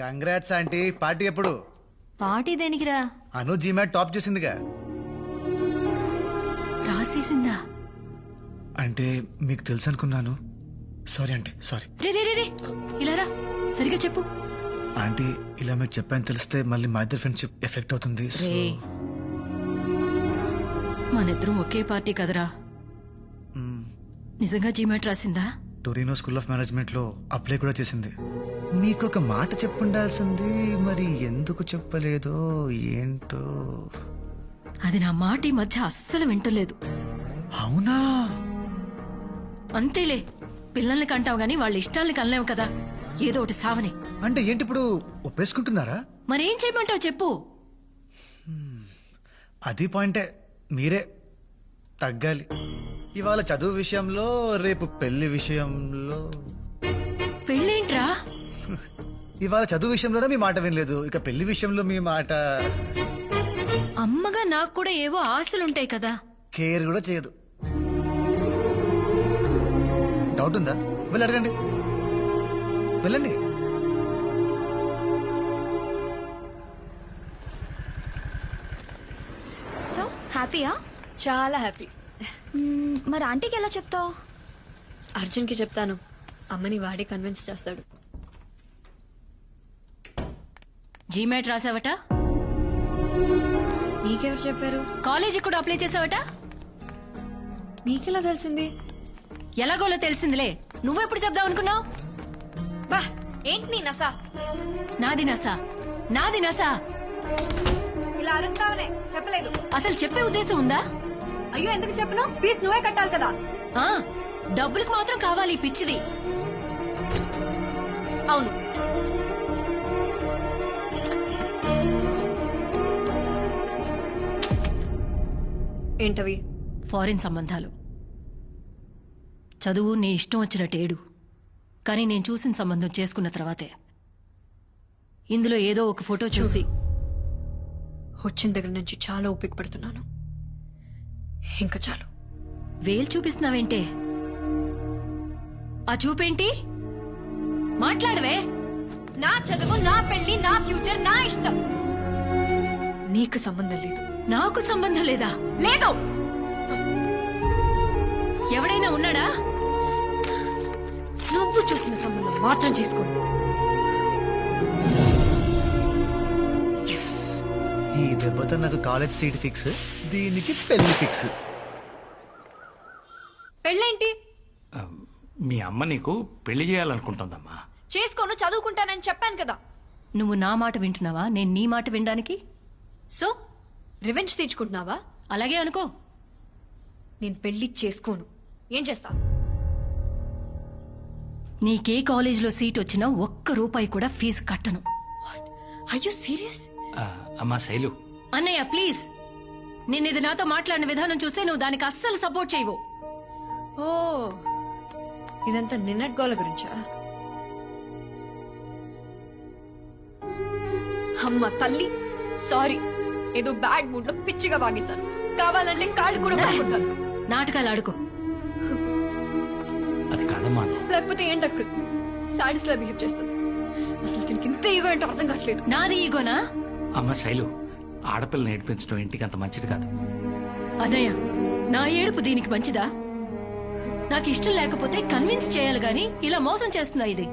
Congrats aunty. Party ఎప్పుడు? Party దేనికిరా? Anu GMAT top చేసిందిగా. రాసేసిందా? అంటే మీకు తెలుసు అనుకున్నాను. Sorry aunty, sorry. రే రే రే రే, ఇలా రా, సరిగా చెప్పు. ఆంటీ ఇలా మీకు చెప్పాను తెలిస్తే మళ్ళీ మా ఇద్దరు ఫ్రెండ్షిప్ ఎఫెక్ట్ అవుతుంది. రే, మనిద్దరం ఒకే పార్టీ కదరా. నిజంగా జీమాట్ రాసిందా? టొరినో స్కూల్ ఆఫ్ మేనేజ్మెంట్ లో అప్లై కూడా చేసింది. మీకు ఒక మాట చెప్పుండాల్సింది, మరి ఎందుకు చెప్పలేదో ఏంటో. అది నా మాట ఈ మధ్య అస్సలు వింటలేదు. అవునా? అంతేలే, పిల్లల్ని కంటావు గాని వాళ్ళ ఇష్టాల్ని కనలేవు కదా, ఏదో ఒకటి సావని. అంటే ఏంటి ఇప్పుడు ఒప్పేసుకుంటున్నారా? మరేం చేయమంటావు చెప్పు. అది పాయింటే, మీరే తగ్గాలి. ఇవాళ చదువు విషయంలో, రేపు పెళ్లి విషయంలో. పెళ్ళేంట్రా? ఇవాళ చదువు విషయంలోనే మీ మాట వినలేదు, ఇక పెళ్లి విషయంలో మీ మాట. అమ్మగా నాకు కూడా ఏవో ఆశలుంటాయి కదా. కేర్ కూడా చేయదు. డౌట్ ఉందా? వెళ్ళి అడగండి, వెళ్ళండి. సో హ్యాపీయా? చాలా హ్యాపీ. మరి ఆంటీకి ఎలా చెప్తావు? అర్జున్కి చెప్తాను, అమ్మని వాడే కన్విన్స్ చేస్తాడు. జీమాట్ రాసావట? నీకెవరు చెప్పారు? కాలేజీ కూడా అప్లై చేసావట? నీకెలా తెలిసింది? ఎలాగోలో తెలిసిందిలే, నువ్వెప్పుడు చెప్దాం అనుకున్నావు? బా ఏంటి నీ నసా? నాది నసా, నాది నసా. ఇలా అరుస్తావనే చెప్పలేదు. అసలు చెప్పే ఉద్దేశం ఉందా? అయ్యో ఎందుకు చెప్పను? ఫీజు నువ్వే కట్టాలి కదా. ఆ, డబ్బులకు మాత్రం కావాలి ఈ పిచ్చిది. అవును, ఏంటవి? ఫారిన్ సంబంధాలు. చదువు నీ ఇష్టం వచ్చినట్టేడు, కానీ నేను చూసిన సంబంధం చేసుకున్న తర్వాతే ఇందులో ఏదో ఒక ఫోటో చూసి వచ్చిన దగ్గర నుంచి చాలా ఓపిక పడుతున్నాను. ఇంకా చాలు. వేలు చూపిస్తున్నావేంటే? ఆ చూపేంటి? మాట్లాడవే. నా చదువు, నా పెళ్లి, నా ఫ్యూచర్, నా ఇష్టం. నీకు సంబంధం లేదు. నాకు సంబంధం లేదా? లేదు. ఎవడైనా ఉన్నాడా? నువ్వు చూసిన సంబంధం మాత్రం చేసుకోండి. ఈ దెబ్బతో నాకు కాలేజ్ సీట్ ఫిక్స్, దీనికి పెళ్లి ఫిక్స్. పెళ్ళేంటి? మీ అమ్మ నీకు పెళ్లి చేయాలనుకుంటుందమ్మా. చేసుకోను, చదువుకుంటానని చెప్పాను కదా. నువ్వు నా మాట వింటున్నావా, నేను నీ మాట వినడానికి? సో రివెంజ్ తీర్చుకుంటున్నావా? అలాగే అనుకో. నేను పెళ్లి చేసుకోను. ఏం చేస్తా? నీకే కాలేజీలో సీట్ వచ్చినా ఒక్క రూపాయి కూడా ఫీజు కట్టను. Are you serious? అమ్మా శైలు, అన్నయ్య ప్లీజ్, నేనిది నాతో మాట్లాడిన విధానం చూస్తే నువ్వు దానికి అస్సలు సపోర్ట్ చేయవు. ఓ, ఇదంతా నిన్నటి గోల గురించా? అమ్మ తల్లి, సారీ. ఏదో బ్యాడ్ మూడ్ లో పిచ్చిగా వాగేశాను. కావాలంటే కాళ్ళు కూడా పట్టుకుంటాను. నాటకాలు ఆడుకో. అది కాదమ్మా. లేకపోతే ఏంటక్క సాడీస్ లా బిహేవ్ చేస్తుంది. అసలు దీనికి ఇంత ఈగో ఏంటో అర్థం కావట్లేదు. నాది ఈగోనా? అమ్మ శైలు, ఆడపిల్లని నేర్పించడం ఇంటికి అంత మంచిది కాదు. అన్నయ్య, నా ఏడుపు దీనికి మంచిదా? నాకు ఇష్టం లేకపోతే కన్విన్స్ చేయాలి గాని ఇలా మోసం చేస్తుందా ఇది?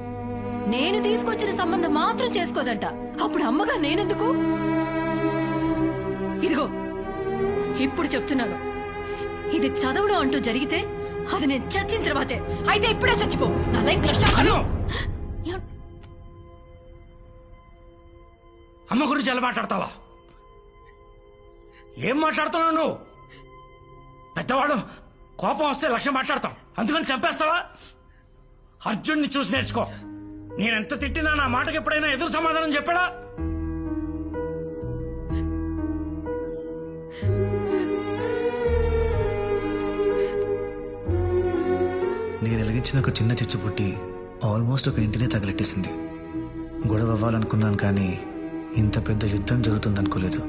నేను తీసుకొచ్చిన సంబంధం మాత్రం చేసుకోదంట. అప్పుడు అమ్మగా నేనెందుకు? ఇదిగో ఇప్పుడు చెప్తున్నాను, ఇది చదవడం అంటూ జరిగితే అది నేను చచ్చిన తర్వాతే. అయితే ఇప్పుడే చచ్చిపో. నా లైఫ్ అమ్మ గురించి ఎలా మాట్లాడతావా? ఏం మాట్లాడుతున్నావు నువ్వు? పెద్దవాడు కోపం వస్తే లక్ష్యం మాట్లాడతాం, అందుకని చంపేస్తావా? అర్జున్ని చూసి నేర్చుకో. నేనెంత తిట్టినా నా మాటకి ఎప్పుడైనా ఎదురు సమాధానం చెప్పాడా? నేను వెలిగించిన ఒక చిన్న చిచ్చు పుట్టి ఆల్మోస్ట్ ఒక ఇంటినే తగలెట్టేసింది. గొడవ అవ్వాలనుకున్నాను, కానీ ఇంత పెద్ద యుద్ధం జరుగుతుందనుకోలేదు.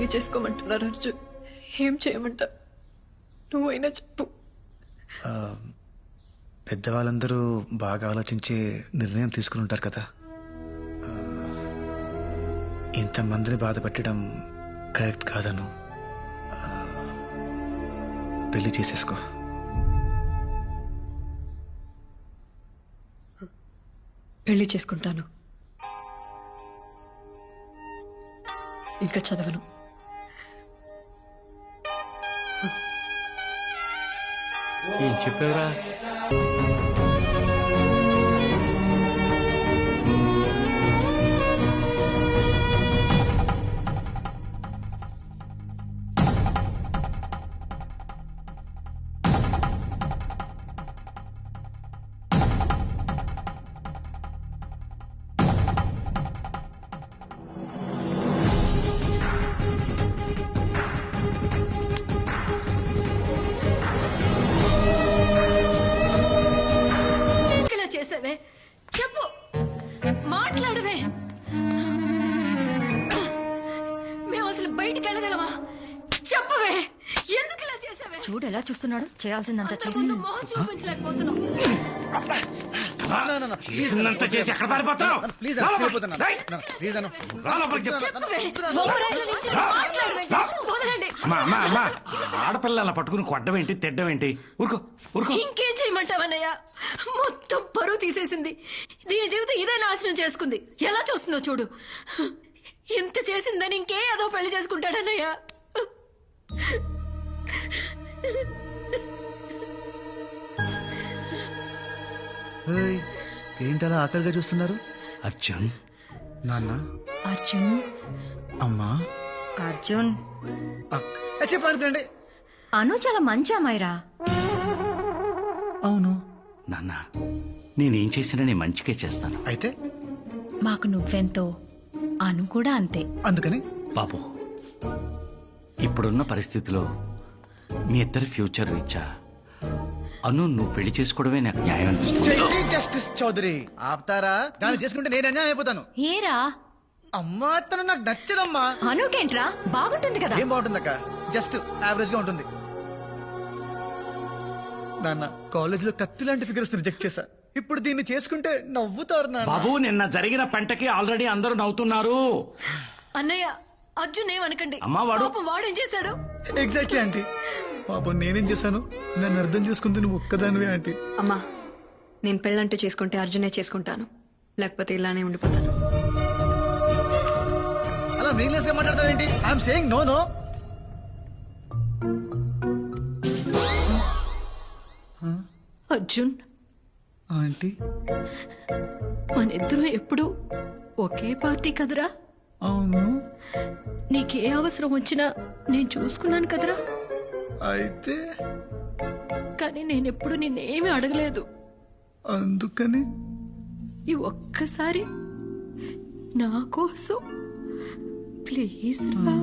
పెళ్లి చేసుకోమంటున్నారు అర్జున్. ఏం చేయమంటావు? నువ్వైనా చెప్పు. పెద్దవాళ్ళందరూ బాగా ఆలోచించే నిర్ణయం తీసుకుని ఉంటారు కదా. ఇంతమందిని బాధ పెట్టడం కరెక్ట్ కాదను. పెళ్లి చేసేసుకో. పెళ్లి చేసుకుంటాను. ఇంకా చదవను. ఏం చెప్పావురా? ఇలా చేసావే చెప్పు, మాట్లాడవే. మేము అసలు బయటికి వెళ్ళగలమా? చెప్పవే, ఎందుకు ఇలా చేసావే? చూడు ఎలా చూస్తున్నాడు, చేయాల్సిందంతా అందరి ముందు మొహం చూపించలేకపోతున్నాం. చేసిందంతా చేసి ఎక్కడ పారిపోతున్నావు? ప్లీజ్ రా లోపలికి. వెళ్ళిపోతున్నా. రేయ్, ప్లీజ్ అన్న రా లోపలికి చెప్పు. చెప్పవే, మొహరాయిల నుంచి మాట్లాడవే. వదలండి. అమ్మా ఆడపిల్ల అలా పట్టుకుని కొట్టడం ఏంటి, తిట్టడం ఏంటి? ఊరుకో ఊరుకో. ఇంకేం చేయమంటావన్నయ్య? మొత్తం పరువు తీసేసింది. దీని జీవితం ఇదే నాశనం చేసుకుంది. ఎలా చూస్తుందో చూడు. ఇంత చేసిందని ఇంకే ఏదో పెళ్లి చేసుకుంటాడన్నయ్య. ఏయ్, ఏంటలా ఆకలిగా చూస్తున్నారు? అర్జున్, నాన్న, అర్జున్, అమ్మా, అర్జున్, చెప్పండి. అను చాలా మంచి అమ్మాయిరా. అవును. నాన్న నేనేం చేసినా నేను మంచిగా చేస్తాను. అయితే మాకు నువ్వెంతో, అను కూడా అంతే. అందుకని బాబు, ఇప్పుడున్న పరిస్థితిలో మీ ఇద్దరి ఫ్యూచర్ రీచా అను నువ్వు పెళ్లి చేసుకోవడమే నాకు న్యాయం అనిపిస్తుంది. జస్టిస్ చౌదరి ఆపుతారా? దాన్ని చేసుకుంటే నేను అన్యాయం అయిపోతాను. ఏరా అమ్మా తను నాకు నచ్చదమ్మా. అనుకేంట్రా, బాగుంటుంది కదా. ఏం బాగుంటుందక్క? జస్ట్ యావరేజ్ గా ఉంటుంది. నాన్న కాలేజ్ లో కత్తి లాంటి ఫిగర్స్ రిజెక్ట్ చేశా. ఇప్పుడు దీన్ని చేసుకుంటే నవ్వుతారు నాన్న. బాబు, నిన్న జరిగిన పంటకి ఆల్రెడీ అందరూ నవ్వుతున్నారు. అన్నయ్య, అర్జున్ ఏమనకండి. అమ్మా, వాడు- పాపం వాడేం చేశాడు? Exactly aunty. పాపం నేనేం చేశాను? నన్ను అర్థం చేసుకుంది నువ్వు ఒక్కదానివే ఆంటీ. అమ్మా, నేను పెళ్ళంటూ చేసుకుంటే అర్జునే చేసుకుంటాను, లేకపోతే ఇలానే ఉండిపోతాను. అలా మీనింగ్లెస్ గా మాట్లాడతావేంటి? I'm saying no no. Arjun, aunty మనిద్దరం ఎప్పుడు ఒకే పార్టీ కదరా. అవును. నీకే అవసరం వచ్చినా నేను చూసుకున్నాను కదరా. అయితే కానీ నేనెప్పుడు నిన్నేమీ అడగలేదు. అందుకని ఈ ఒక్కసారి నా కోసం ప్లీజ్ రా.